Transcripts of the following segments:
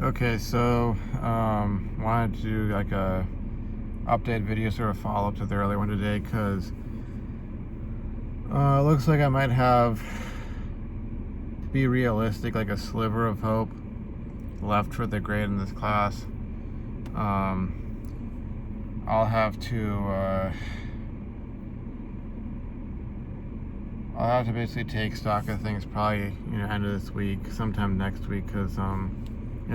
Okay, so wanted to do like a update video, sort of follow up to the earlier one today, because it looks like I might have, to be realistic, like a sliver of hope left for the grade in this class. I'll have to basically take stock of things probably end of this week, sometime next week, because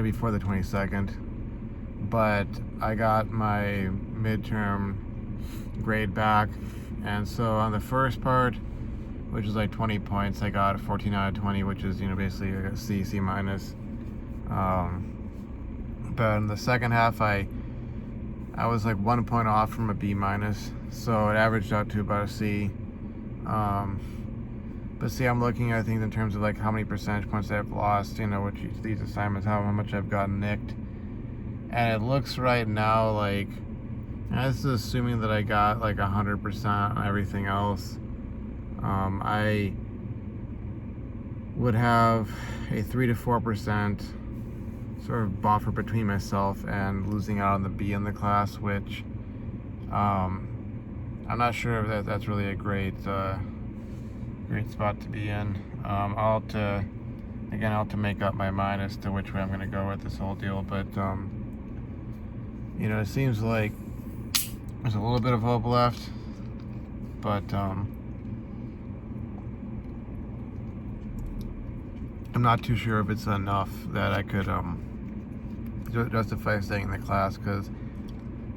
before the 22nd. But I got my midterm grade back, and so on the first part, which is like 20 points, I got a 14 out of 20, which is basically a C minus. But in the second half, I was like 1 point off from a B minus, so it averaged out to about a C. But see, I'm looking, I think, in terms of like how many percentage points I've lost, which these assignments, how much I've gotten nicked. And it looks right now like, this is assuming that I got like 100% on everything else. I would have a 3 to 4% sort of buffer between myself and losing out on the B in the class, which I'm not sure if that's really a great spot to be in. I'll have to make up my mind as to which way I'm going to go with this whole deal, but it seems like there's a little bit of hope left, but I'm not too sure if it's enough that I could justify staying in the class, because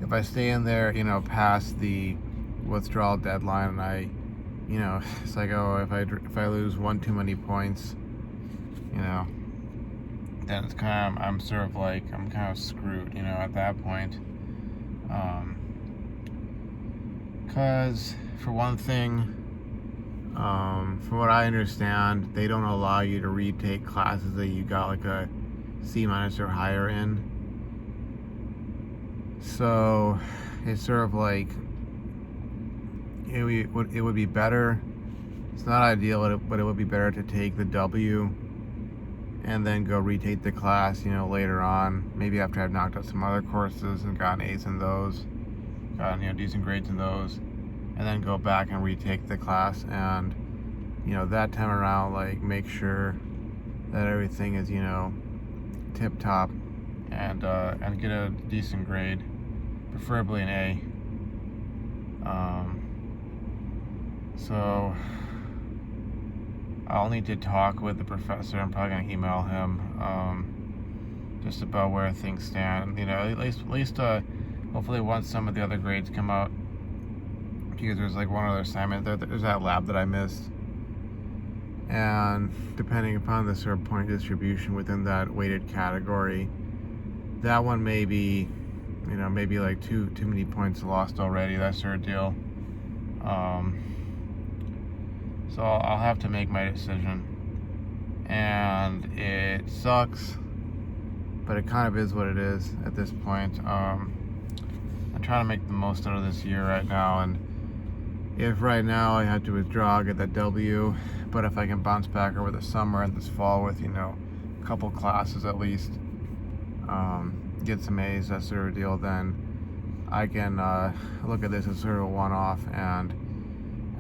if I stay in there, past the withdrawal deadline, and I, it's like, oh, if I lose one too many points, then it's kind of, I'm kind of screwed, at that point. Because for one thing, from what I understand, they don't allow you to retake classes that you got like a C minus or higher in. So it's sort of like, it would be better. It's not ideal, but it would be better to take the W and then go retake the class, later on. Maybe after I've knocked out some other courses and gotten A's in those, gotten decent grades in those, and then go back and retake the class. And that time around, like, make sure that everything is tip top, and get a decent grade, preferably an A. So I'll need to talk with the professor. I'm probably gonna email him just about where things stand. At least hopefully once some of the other grades come out, because there's like one other assignment. There's that lab that I missed, and depending upon the sort of point distribution within that weighted category, that one may be, maybe like too many points lost already, that sort of deal. So I'll have to make my decision, and it sucks, but it kind of is what it is at this point. I'm trying to make the most out of this year right now, and if right now I had to withdraw, get that W, but if I can bounce back over the summer and this fall with a couple classes at least, get some A's, that sort of deal, then I can look at this as sort of a one-off. And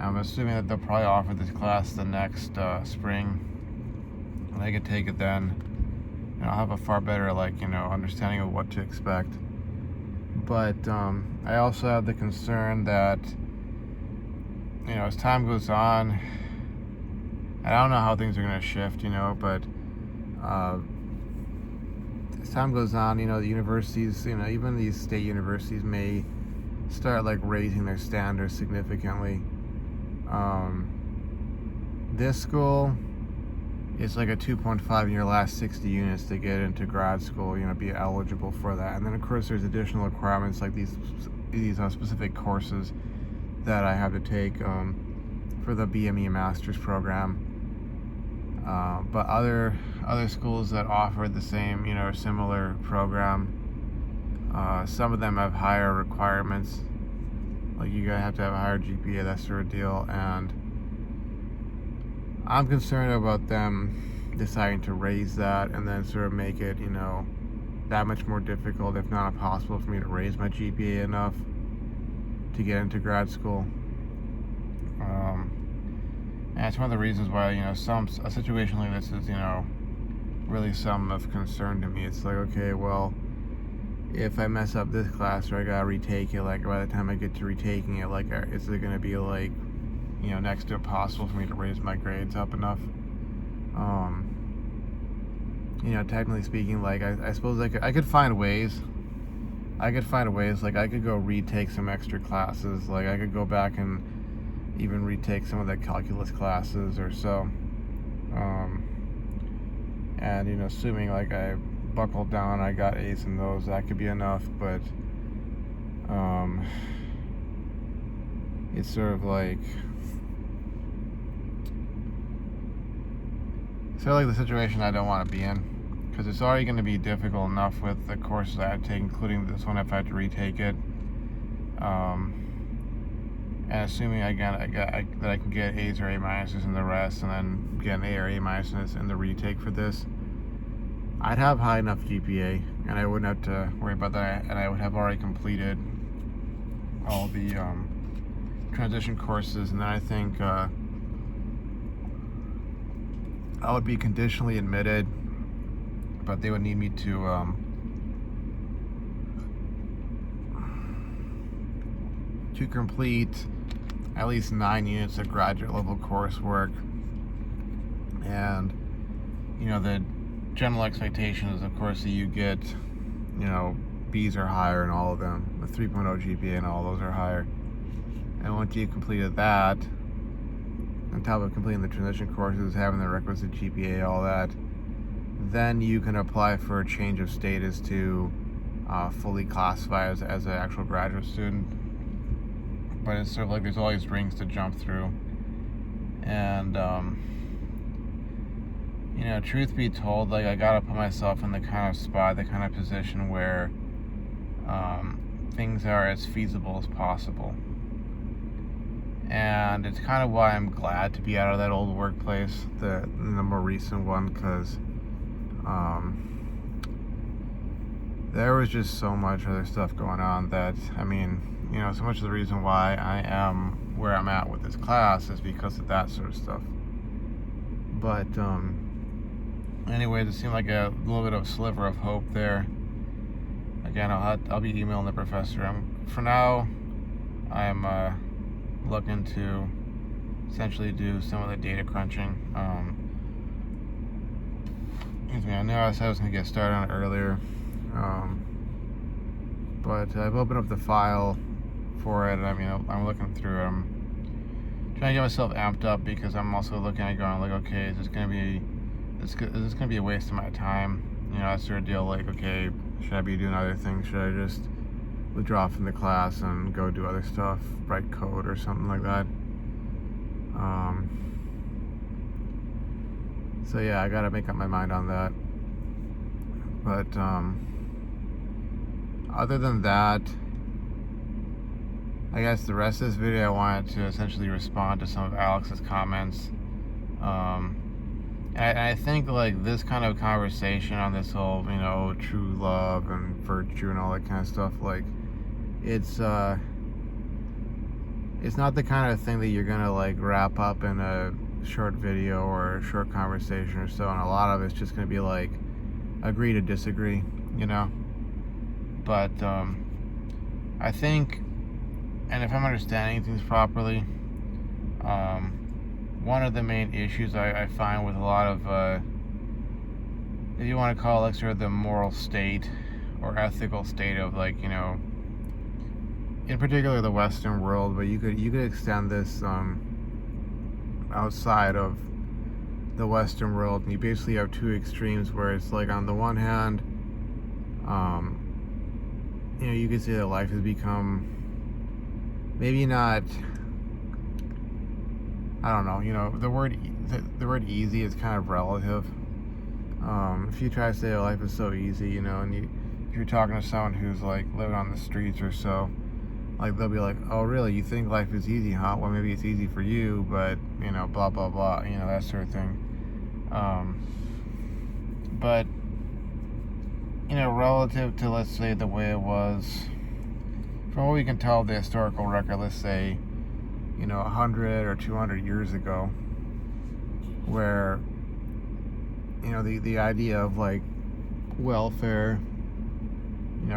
I'm assuming that they'll probably offer this class the next spring, and I could take it then. I'll have a far better understanding of what to expect. But I also have the concern that as time goes on, I don't know how things are going to shift, but as time goes on, the universities, even these state universities may start like raising their standards significantly. This school, it's like a 2.5 in your last 60 units to get into grad school, be eligible for that. And then of course there's additional requirements like these specific courses that I have to take for the BME master's program. But other schools that offer the same, similar program, some of them have higher requirements. Like, you gotta have to have a higher GPA, that sort of deal. And I'm concerned about them deciding to raise that and then sort of make it, that much more difficult, if not impossible, for me to raise my GPA enough to get into grad school. And it's one of the reasons why, a situation like this is, really something of concern to me. It's like, okay, well, if I mess up this class or I gotta retake it, like by the time I get to retaking it, like, is it gonna be like, next to impossible for me to raise my grades up enough? Technically speaking, like, I suppose I could find ways. Like, I could go retake some extra classes. Like, I could go back and even retake some of the calculus classes or so. And, assuming, like, I buckled down, I got A's in those, that could be enough. But, it's sort of like... the situation I don't want to be in, because it's already going to be difficult enough with the courses I have to take, including this one if I have to retake it. And assuming that I can get A's or A minuses in the rest, and then get an A or A minuses in the retake for this, I'd have high enough GPA, and I wouldn't have to worry about that, and I would have already completed all the transition courses, and then I think I would be conditionally admitted, but they would need me to complete at least 9 units of graduate level coursework. And the general expectation is, of course, that you get B's are higher in all of them, the 3.0 GPA and all those are higher. And once you've completed that, on top of completing the transition courses, having the requisite GPA, all that, then you can apply for a change of status to fully classify as an actual graduate student. But it's sort of like there's all these rings to jump through. And, truth be told, like, I gotta put myself in the kind of spot, the kind of position where things are as feasible as possible. And it's kind of why I'm glad to be out of that old workplace, the more recent one, because there was just so much other stuff going on that, so much of the reason why I am where I'm at with this class is because of that sort of stuff. But anyways, it seemed like a little bit of a sliver of hope there. Again, I'll be emailing the professor. For now, I'm looking to essentially do some of the data crunching. I know I said I was going to get started on it earlier, but I've opened up the file for it. I'm looking through it. I'm trying to get myself amped up, because I'm also looking at going like, okay, is this going to be a waste of my time? That sort of deal. Like, okay, should I be doing other things? Should I just withdraw from the class and go do other stuff, write code or something like that? So yeah, I gotta make up my mind on that. But other than that, I guess the rest of this video I wanted to essentially respond to some of Alex's comments. And I think, like, this kind of conversation on this whole, true love and virtue and all that kind of stuff, like, it's not the kind of thing that you're gonna, like, wrap up in a short video or a short conversation or so, and a lot of it's just gonna be like, agree to disagree, But I think, and if I'm understanding things properly, one of the main issues I find with a lot of, if you want to call it, like, sort of the moral state or ethical state of, like, in particular the Western world, but you could extend this outside of the Western world, and you basically have two extremes where it's like, on the one hand, you could say that life has become maybe not, I don't know, the word easy is kind of relative. If you try to say life is so easy, and if you're talking to someone who's, like, living on the streets or so, like, they'll be like, oh, really, you think life is easy, huh? Well, maybe it's easy for you, but, blah, blah, blah, that sort of thing. But, relative to, let's say, the way it was, from what we can tell, the historical record, let's say, 100 or 200 years ago, where, the idea of, like, welfare,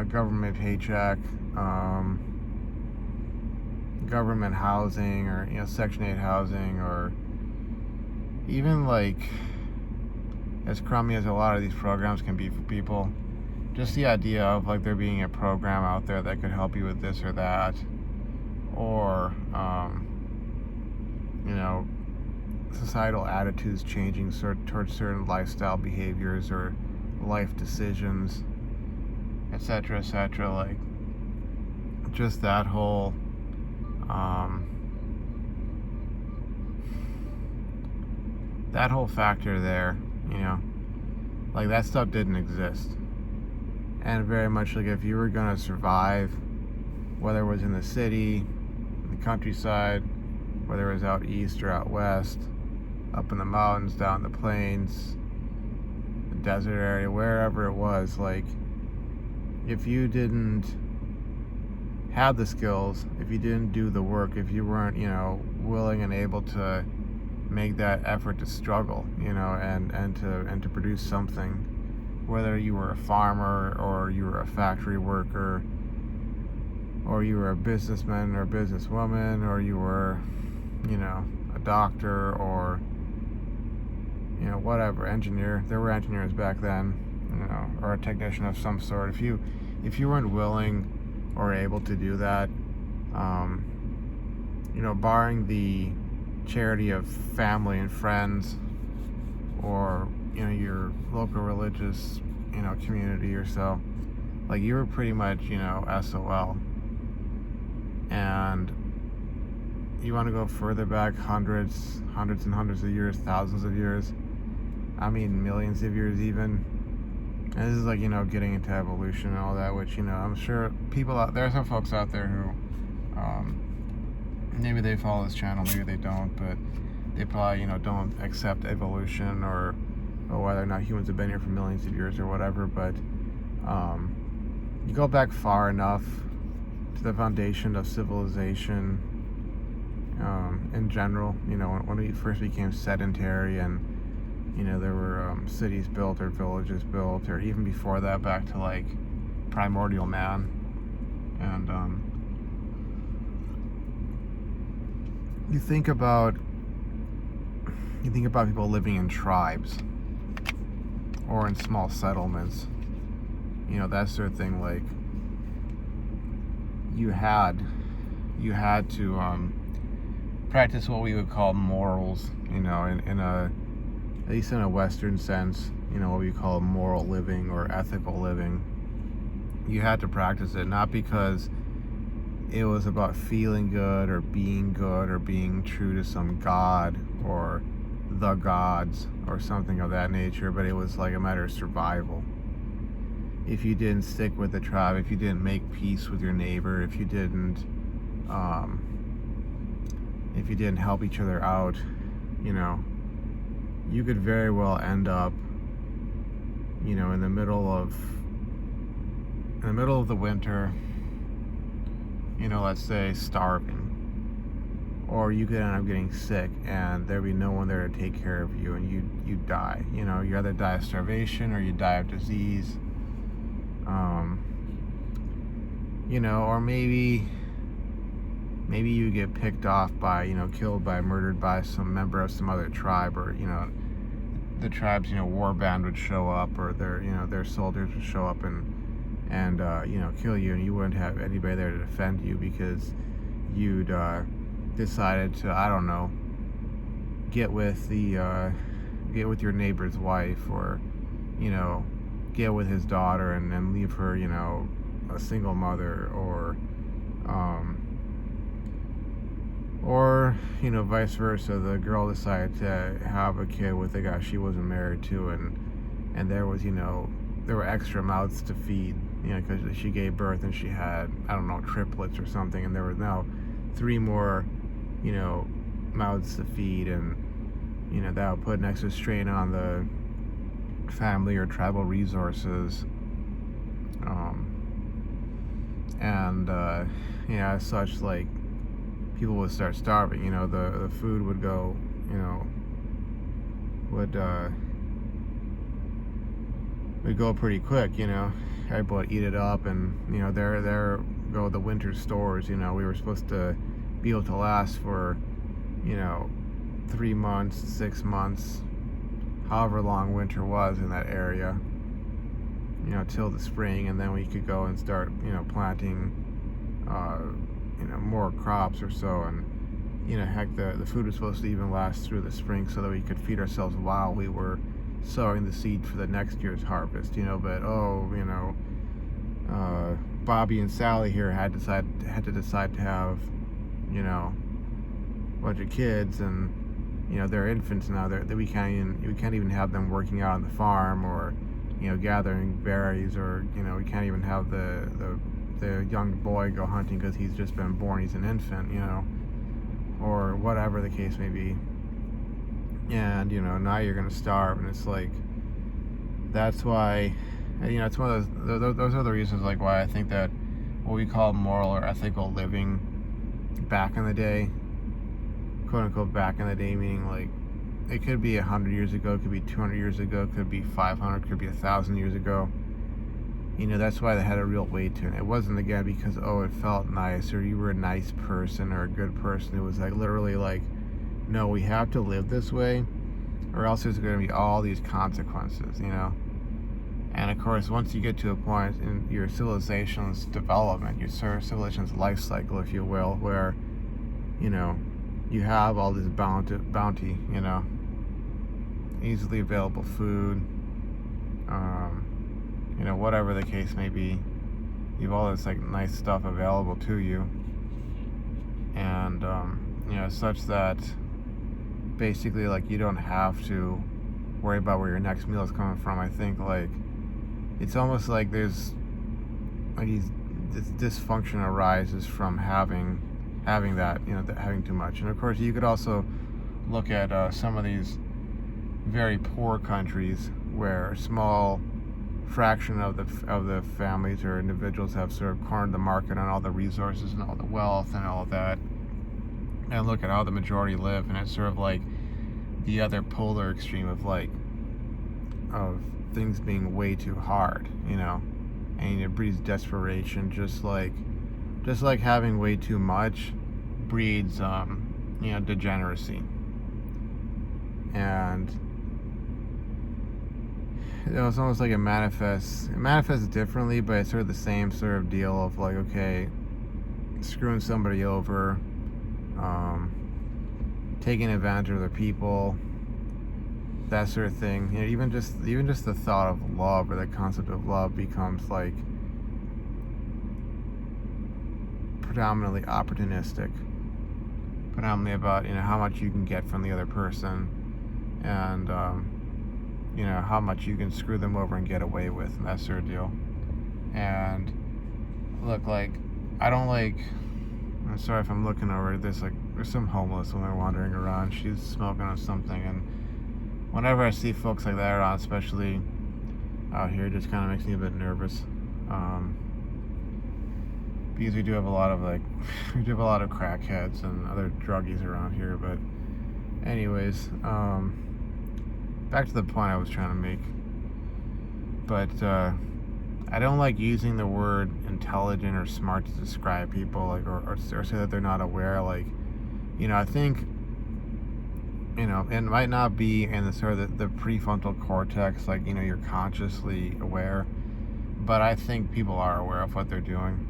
government paycheck, government housing, or, Section 8 housing, or even, like, as crummy as a lot of these programs can be for people, just the idea of, like, there being a program out there that could help you with this or that, or societal attitudes changing towards certain lifestyle behaviors or life decisions, etc., etc. Like, just that whole factor there, like, that stuff didn't exist. And very much, like, if you were gonna survive, whether it was in the city, in the countryside, whether it was out east or out west, up in the mountains, down in the plains, the desert area, wherever it was, like, if you didn't have the skills, if you didn't do the work, if you weren't, willing and able to make that effort to struggle, and to produce something, whether you were a farmer or you were a factory worker, or you were a businessman or a businesswoman, or you were, a doctor, or, whatever, engineer. There were engineers back then, or a technician of some sort. If you weren't willing or able to do that, barring the charity of family and friends, or your local religious community or so, like, you were pretty much SOL. And you want to go further back, hundreds and hundreds of years, thousands of years, I mean millions of years even. And this is like, getting into evolution and all that, which, I'm sure there are some folks out there who, maybe they follow this channel, maybe they don't, but they probably, don't accept evolution, or whether or not humans have been here for millions of years or whatever. But you go back far enough to the foundation of civilization, in general, when we first became sedentary, and there were cities built or villages built, or even before that, back to, like, primordial man. And you think about people living in tribes or in small settlements, that sort of thing. Like, you had to practice what we would call morals, in a, at least in a Western sense, what we call moral living or ethical living. You had to practice it, not because it was about feeling good or being true to some god or the gods or something of that nature, but it was like a matter of survival. If you didn't stick with the tribe, if you didn't make peace with your neighbor, if you didn't help each other out, you could very well end up, in the middle of the winter, let's say, starving. Or you could end up getting sick, and there'd be no one there to take care of you, and you'd die. You either die of starvation or you die of disease. Or maybe you get picked off by, murdered by some member of some other tribe, or, the tribe's, war band would show up, or their soldiers would show up and kill you, and you wouldn't have anybody there to defend you because you'd decided to, I don't know, get with your neighbor's wife, or, get with his daughter and leave her, a single mother, or vice versa. The girl decided to have a kid with a guy she wasn't married to, and there were extra mouths to feed, because she gave birth and she had, I don't know, triplets or something, and there were now 3 more, mouths to feed, and that would put an extra strain on the family or tribal resources, And as such, like, people would start starving. The food would go, would go pretty quick. Everybody would eat it up, and there go the winter stores. We were supposed to be able to last for 3 months, 6 months, however long winter was in that area, till the spring, and then we could go and start, planting, more crops or so, and, heck, the food was supposed to even last through the spring so that we could feed ourselves while we were sowing the seed for the next year's harvest, but, Bobby and Sally here had to decide to have, a bunch of kids, and, they're infants now. We can't even have them working out on the farm, or gathering berries, or we can't even have the young boy go hunting because he's just been born. He's an infant, or whatever the case may be. And now you're gonna starve, and it's like, that's why, it's one of those are the reasons, like, why I think that what we call moral or ethical living back in the day, quote unquote back in the day, meaning, like, it could be 100 years ago, it could be 200 years ago, it could be 500, could be 1,000 years ago. That's why they had a real weight to it. It wasn't, again, because, it felt nice, or you were a nice person or a good person. It was, like, literally, like, no, we have to live this way, or else there's going to be all these consequences, And, of course, once you get to a point in your civilization's development, your civilization's life cycle, if you will, where, you have all this bounty, easily available food, whatever the case may be, you have all this, like, nice stuff available to you, and such that basically, like, you don't have to worry about where your next meal is coming from. I think, like, it's almost like there's, like, this dysfunction arises from having that, having too much. And of course, you could also look at some of these very poor countries where a small fraction of the families or individuals have sort of cornered the market on all the resources and all the wealth and all of that, and look at how the majority live, and it's sort of like the other polar extreme of, like, of things being way too hard, and it breeds desperation, just like having way too much breeds degeneracy. And it's almost like it manifests differently, but it's sort of the same sort of deal of, like, okay, screwing somebody over, taking advantage of other people, that sort of thing. Even just the thought of love, or the concept of love, becomes, like, predominantly opportunistic, predominantly about how much you can get from the other person, and how much you can screw them over and get away with, and that sort of deal. And look, like, I don't like. I'm sorry if I'm looking over this. Like, there's some homeless woman wandering around. She's smoking on something, and whenever I see folks like that around, especially out here, it just kind of makes me a bit nervous. Because we do have a lot of crackheads and other druggies around here. But anyways, back to the point I was trying to make. But I don't like using the word intelligent or smart to describe people, like, or say that they're not aware. Like, I think, it might not be in the sort of the prefrontal cortex, like, you're consciously aware, but I think people are aware of what they're doing.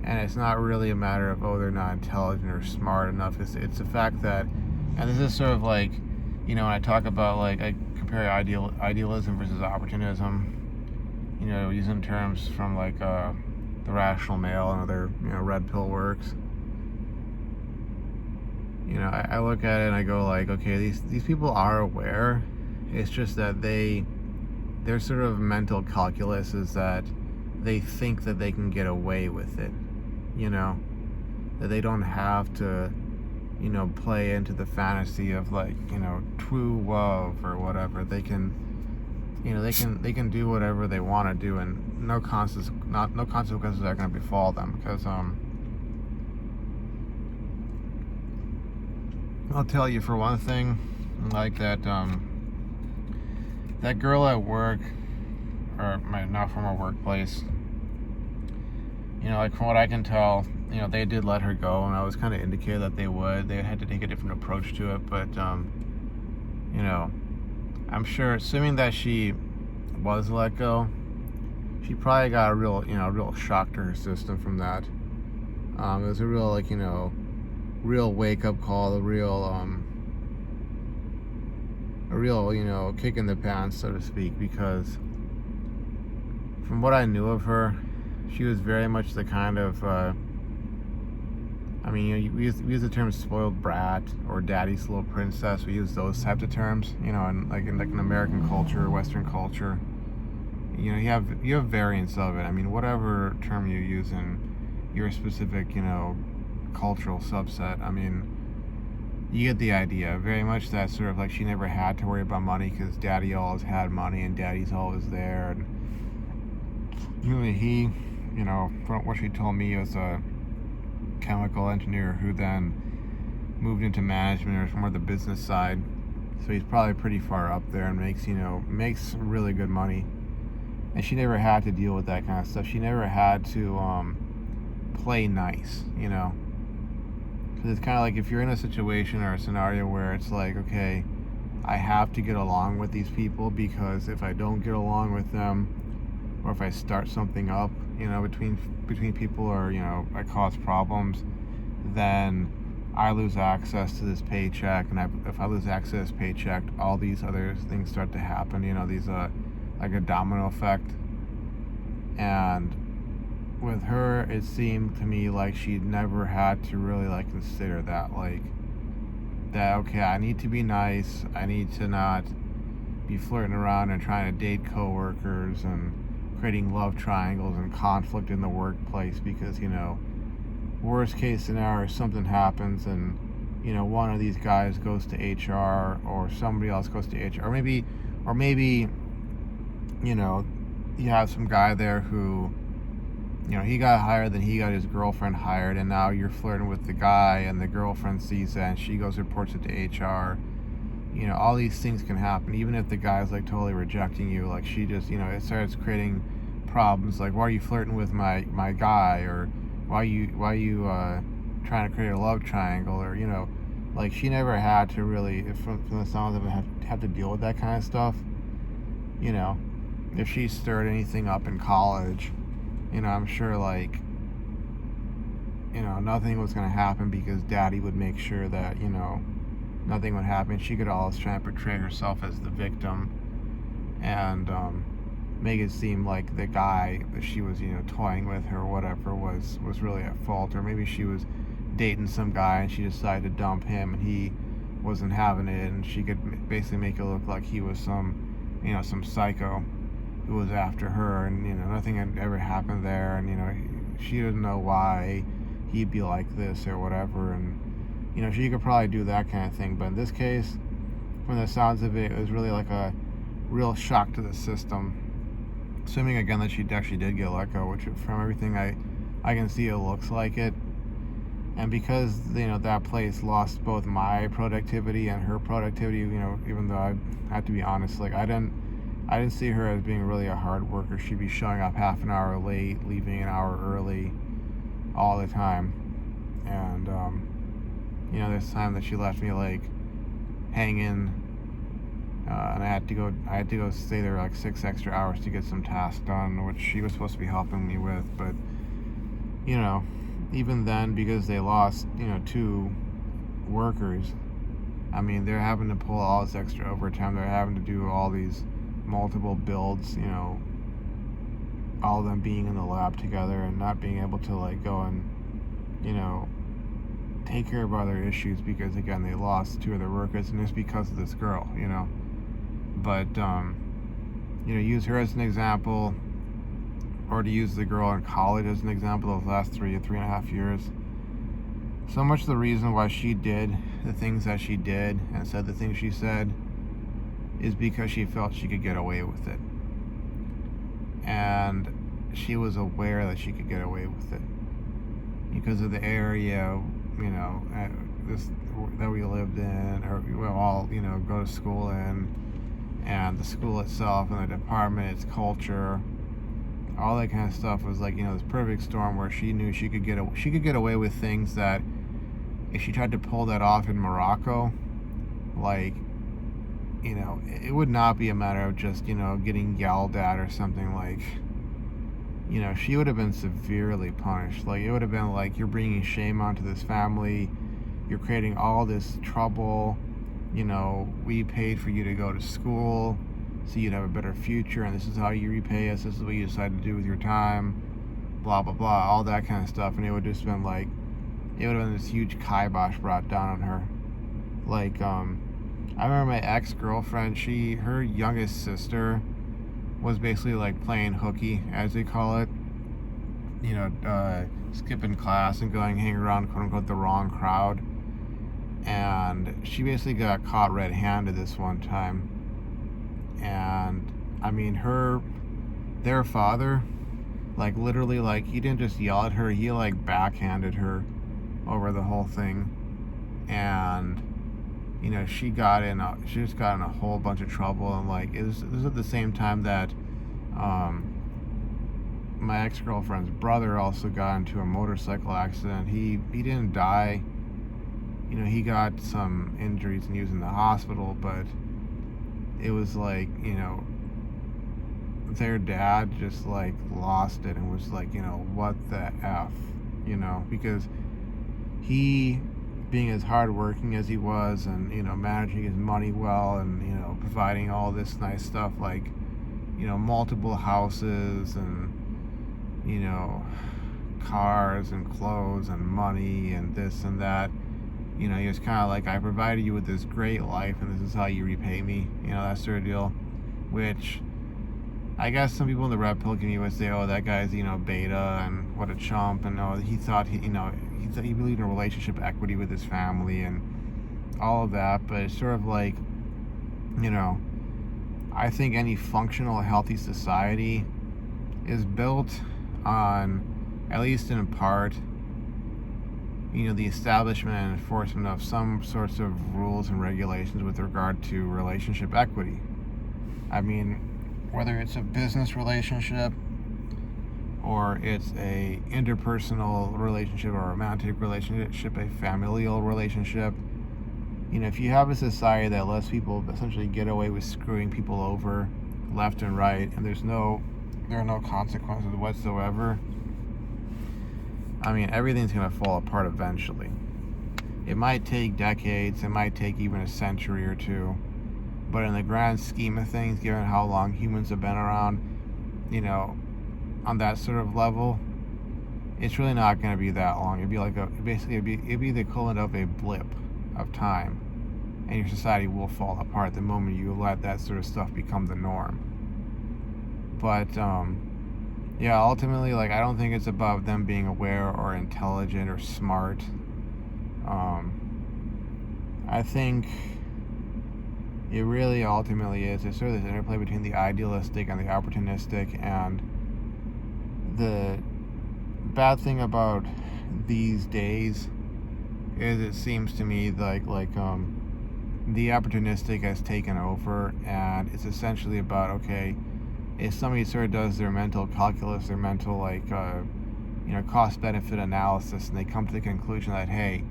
And it's not really a matter of, they're not intelligent or smart enough. It's the fact that, and this is sort of like, when I talk about, like, I compare idealism versus opportunism, using terms from, like, the Rational Male and other, red pill works. I look at it and I go, like, okay, these people are aware. It's just that their sort of mental calculus is that they think that they can get away with it, that they don't have to, play into the fantasy of, like, true love or whatever. They can, they can do whatever they want to do, and no consequences are going to befall them, because I'll tell you, for one thing, like that that girl at work, or my not former workplace, like from what I can tell, they did let her go, and I was kind of indicated that they would. They had to take a different approach to it, but I'm sure, assuming that she was let go, she probably got a real shock to her system from that. It was a real, real wake-up call, a real kick in the pants, so to speak, because from what I knew of her, she was very much the kind of, we use the term spoiled brat or daddy's little princess. We use those types of terms, in an American culture, Western culture. You have variants of it. Whatever term you use in your specific, cultural subset. You get the idea. Very much that sort of like she never had to worry about money because daddy always had money and daddy's always there. And he, from what she told me, was a chemical engineer who then moved into management or more the business side. So he's probably pretty far up there and makes really good money. And she never had to deal with that kind of stuff. She never had to play nice, Because it's kind of like if you're in a situation or a scenario where it's like, okay, I have to get along with these people, because if I don't get along with them, or if I start something up, between people, or I cause problems, then I lose access to this paycheck, and if I lose access to this paycheck, all these other things start to happen. These like a domino effect. And with her, it seemed to me like she never had to really consider that, okay, I need to be nice, I need to not be flirting around and trying to date coworkers and creating love triangles and conflict in the workplace, because worst case scenario, something happens and one of these guys goes to HR, or somebody else goes to HR, or maybe you have some guy there who he got hired, then he got his girlfriend hired, and now you're flirting with the guy, and the girlfriend sees that, and she goes reports it to HR. All these things can happen, even if the guy's totally rejecting you. She just, it starts creating problems. Why are you flirting with my guy, or why you trying to create a love triangle, or she never had to really, from the sounds of it, have to deal with that kind of stuff. If she stirred anything up in college, I'm sure nothing was going to happen, because daddy would make sure that nothing would happen. She could always try and portray herself as the victim and make it seem like the guy that she was toying with or whatever was really at fault. Or maybe she was dating some guy and she decided to dump him and he wasn't having it, and she could basically make it look like he was some psycho who was after her, and nothing had ever happened there, and she didn't know why he'd be like this or whatever, and she could probably do that kind of thing. But in this case, from the sounds of it, it was really like a real shock to the system. Assuming again that she actually did get let go, which from everything I can see, it looks like it. And because that place lost both my productivity and her productivity, even though I have to be honest, I didn't see her as being really a hard worker. She'd be showing up half an hour late, leaving an hour early, all the time. And this time that she left me hanging, and I had to go stay there 6 extra hours to get some tasks done, which she was supposed to be helping me with. But even then, because they lost 2 workers, they're having to pull all this extra overtime. They're having to do all these multiple builds, all of them being in the lab together and not being able to go and take care of other issues, because again they lost 2 of their workers, and it's because of this girl. But use her as an example, or to use the girl in college as an example of the last 3.5 years. So much of the reason why she did the things that she did and said the things she said is because she felt she could get away with it. And she was aware that she could get away with it because of the area, you know, this that we lived in, or we all, you know, go to school in, and the school itself and the department, its culture, all that kind of stuff was like, you know, this perfect storm where she knew she could get away with things that if she tried to pull that off in Morocco, like, you know, it would not be a matter of just, you know, getting yelled at or something. Like, you know, she would have been severely punished. Like, it would have been like, you're bringing shame onto this family, you're creating all this trouble, you know, we paid for you to go to school so you'd have a better future, and this is how you repay us, this is what you decide to do with your time, blah blah blah, all that kind of stuff. And it would just been like, it would have been this huge kibosh brought down on her. Like, I remember my ex-girlfriend, her youngest sister was basically like playing hooky, as they call it, you know, skipping class and going hang around, quote unquote, the wrong crowd. And she basically got caught red-handed this one time. And I mean, their father, like, literally, like, he didn't just yell at her, he like backhanded her over the whole thing. And you know, she just got in a whole bunch of trouble. And like, it was at the same time that my ex-girlfriend's brother also got into a motorcycle accident. He didn't die, you know, he got some injuries and he was in the hospital, but it was like, you know, their dad just like lost it and was like, you know, what the F, you know, because he, being as hardworking as he was, and, you know, managing his money well, and, you know, providing all this nice stuff, like, you know, multiple houses and, you know, cars and clothes and money and this and that, you know, he was kind of like, I provided you with this great life and this is how you repay me, you know, that sort of deal. Which I guess some people in the red pill community would say, oh, that guy's, you know, beta and what a chump, and oh, he thought he believed in a relationship equity with his family and all of that. But it's sort of like, you know, I think any functional, healthy society is built on, at least in part, you know, the establishment and enforcement of some sorts of rules and regulations with regard to relationship equity. I mean, whether it's a business relationship or it's a interpersonal relationship or a romantic relationship, a familial relationship, you know, if you have a society that lets people essentially get away with screwing people over left and right, and there are no consequences whatsoever, I mean, everything's going to fall apart eventually. It might take decades, it might take even a century or two, but in the grand scheme of things, given how long humans have been around, you know, on that sort of level, it's really not going to be that long. It'd be like it'd be the equivalent of a blip of time, and your society will fall apart the moment you let that sort of stuff become the norm. But yeah, ultimately, like, I don't think it's about them being aware or intelligent or smart. I think it really ultimately is. It's sort of this interplay between the idealistic and the opportunistic. And the bad thing about these days is, it seems to me like the opportunistic has taken over, and it's essentially about, okay, if somebody sort of does their mental calculus, their mental, like, you know, cost-benefit analysis, and they come to the conclusion that, hey,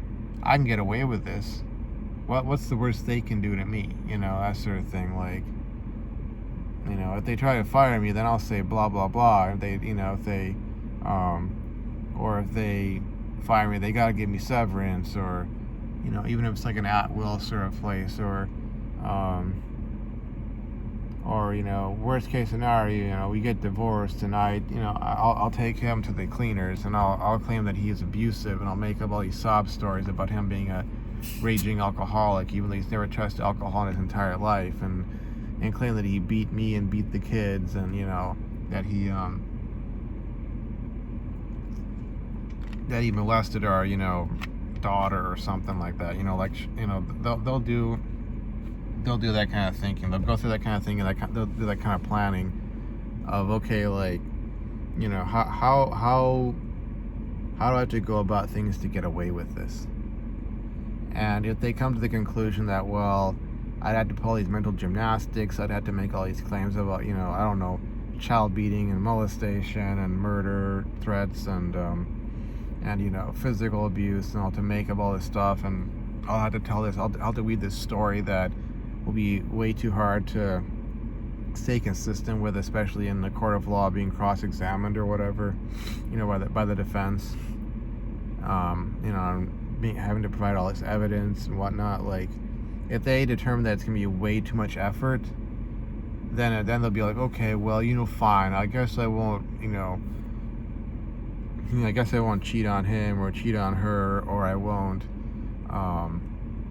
I can get away with this. What's the worst they can do to me? You know, that sort of thing. Like, you know, if they try to fire me, then I'll say blah blah blah. If they, you know, or if they fire me, they gotta give me severance, or, you know, even if it's like an at-will sort of place, or you know, worst case scenario, you know, we get divorced tonight, you know, I'll take him to the cleaners, and I'll claim that he is abusive, and I'll make up all these sob stories about him being a raging alcoholic, even though he's never touched alcohol in his entire life, and claim that he beat me and beat the kids, and, you know, that he molested our, you know, daughter or something like that. You know, like, you know, they'll do that kind of thinking. They'll go through that kind of thinking. They'll do that kind of planning of, okay, like, you know, how do I have to go about things to get away with this? And if they come to the conclusion that, well, I'd have to pull these mental gymnastics, I'd have to make all these claims about, I don't know, child beating and molestation and murder threats and physical abuse and all, to make up all this stuff, and I'll have to tell this, I'll have to weave this story that will be way too hard to stay consistent with, especially in the court of law, being cross-examined or whatever, by the defense. Having to provide all this evidence and whatnot. Like, if they determine that it's gonna be way too much effort, then they'll be like, okay, well, fine. I guess I won't, I guess I won't cheat on him or cheat on her, or I won't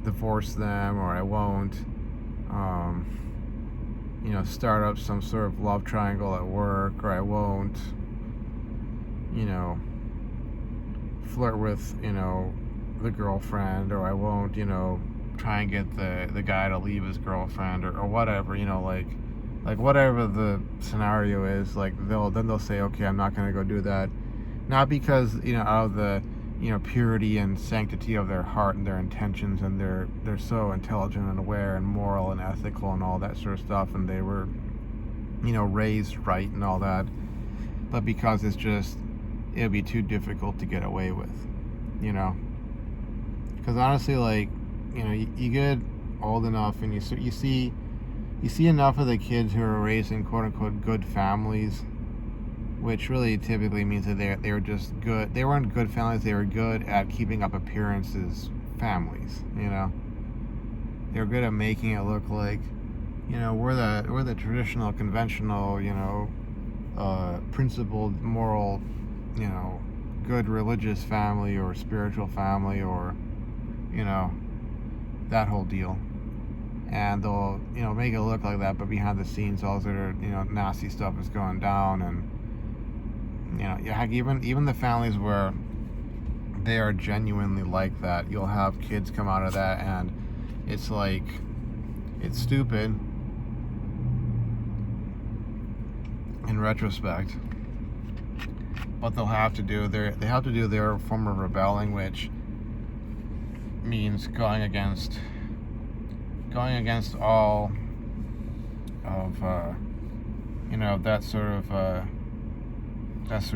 divorce them, or I won't, start up some sort of love triangle at work, or I won't, flirt with, the girlfriend, or I won't, try and get the guy to leave his girlfriend, or whatever, like whatever the scenario is, like they'll say, okay, I'm not going to go do that, not because out of the purity and sanctity of their heart and their intentions, and they're so intelligent and aware and moral and ethical and all that sort of stuff, and they were raised right and all that, but because it'd be too difficult to get away with, because honestly, like, you get old enough and you see enough of the kids who are raised in quote unquote good families, which really typically means that they were just good. They weren't good families. They were good at keeping up appearances families. They were good at making it look like, we're the traditional, conventional, principled, moral, good religious family or spiritual family, or that whole deal. And they'll make it look like that, but behind the scenes all their nasty stuff is going down. And heck, even the families where they are genuinely like that, you'll have kids come out of that and it's like, it's stupid in retrospect, but they have to do their form of rebelling, which means going against all of that sort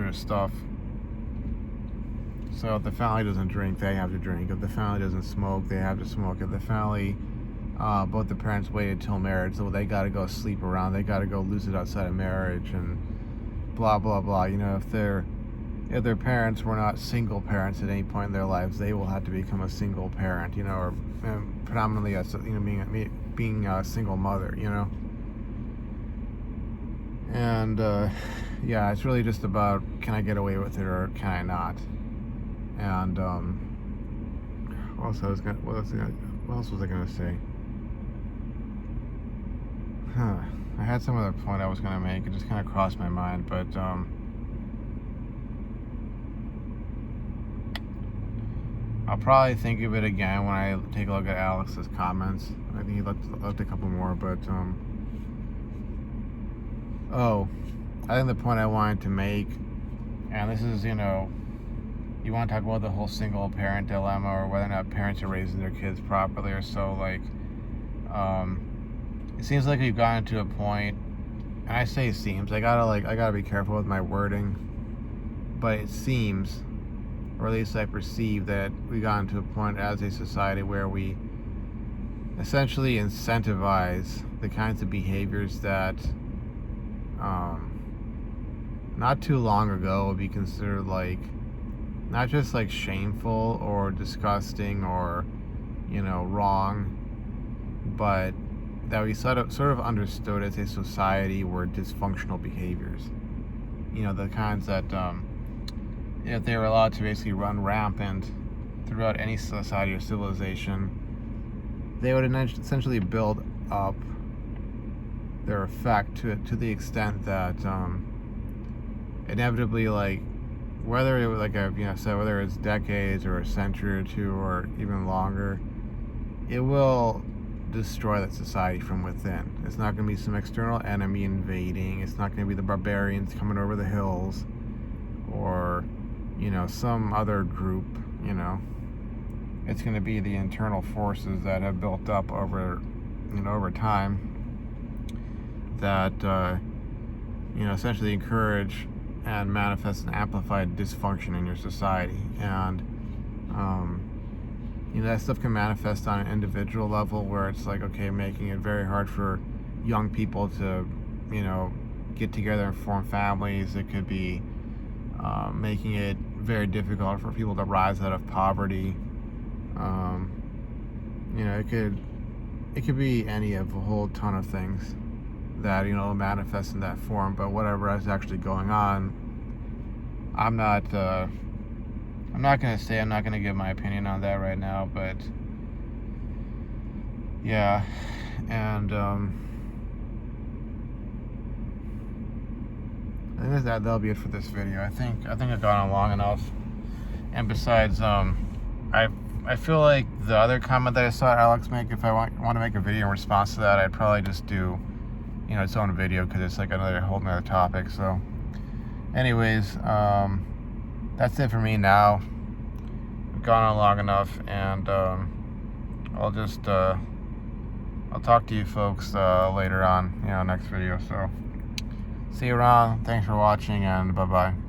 of stuff. So if the family doesn't drink, they have to drink. If the family doesn't smoke, they have to smoke. If the family, both the parents waited till marriage, so they got to go sleep around, they got to go lose it outside of marriage, and blah blah blah. If their parents were not single parents at any point in their lives, they will have to become a single parent, or predominantly being a single mother, and yeah, it's really just about, can I get away with it or can I not? And what else was I gonna say? I had some other point I was gonna make. It just kind of crossed my mind, but I'll probably think of it again when I take a look at Alex's comments. I think he left a couple more, but I think the point I wanted to make, and this is, you want to talk about the whole single parent dilemma, or whether or not parents are raising their kids properly or so, like, it seems like we've gotten to a point, and I say seems, I gotta be careful with my wording, but it seems, or at least I perceive, that we've gotten to a point as a society where we essentially incentivize the kinds of behaviors that not too long ago would be considered like, not just like shameful or disgusting or wrong, but that we sort of understood as a society were dysfunctional behaviors. The kinds that if they were allowed to basically run rampant throughout any society or civilization, they would essentially build up their effect to the extent that inevitably, like, whether it was like whether it's decades or a century or two or even longer, it will destroy that society from within. It's not going to be some external enemy invading. It's not going to be the barbarians coming over the hills. or, you know, some other group, you know. It's going to be the internal forces that have built up over, you know, over time that, you know, essentially encourage and manifest an amplified dysfunction in your society. And, you know, that stuff can manifest on an individual level where it's like, okay, making it very hard for young people to, you know, get together and form families. It could be making it very difficult for people to rise out of poverty. You know, it could be any of a whole ton of things that, you know, manifest in that form. But whatever is actually going on, I'm not gonna say, I'm not gonna give my opinion on that right now. But yeah, and I think that'll be it for this video. I think I've gone on long enough. And besides, I feel like the other comment that I saw Alex make, if I want to make a video in response to that, I'd probably just do, you know, its own video, because it's like another whole nother topic. So anyways, that's it for me now. I've gone on long enough, and I'll talk to you folks later on, you know, next video. So see you around. Thanks for watching, and bye bye.